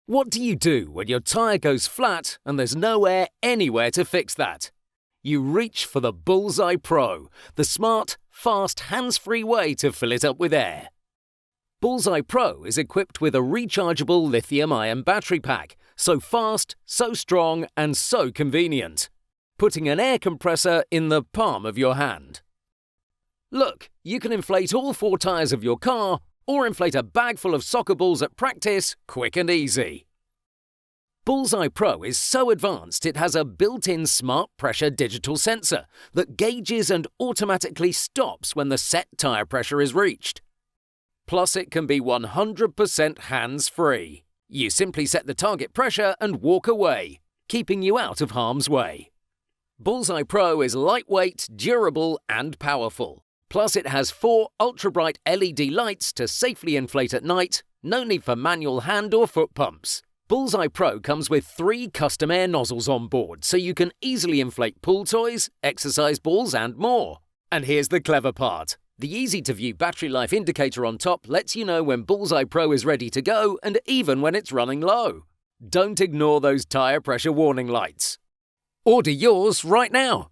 What do you do when your tyre goes flat and there's no air anywhere to fix that? You reach for the Bullseye Pro, the smart, fast, hands-free way to fill it up with air. Bullseye Pro is equipped with a rechargeable lithium-ion battery pack, so fast, so strong, and so convenient, putting an air compressor in the palm of your hand. Look, you can inflate all 4 tyres of your car, or inflate a bag full of soccer balls at practice, quick and easy. Bullseye Pro is so advanced it has a built-in smart pressure digital sensor that gauges and automatically stops when the set tyre pressure is reached. Plus, it can be 100% hands-free. You simply set the target pressure and walk away, keeping you out of harm's way. Bullseye Pro is lightweight, durable, and powerful. Plus, it has 4 ultra-bright LED lights to safely inflate at night, no need for manual hand or foot pumps. Bullseye Pro comes with 3 custom air nozzles on board, so you can easily inflate pool toys, exercise balls, and more. And here's the clever part. The easy-to-view battery life indicator on top lets you know when Bullseye Pro is ready to go and even when it's running low. Don't ignore those tyre pressure warning lights. Order yours right now.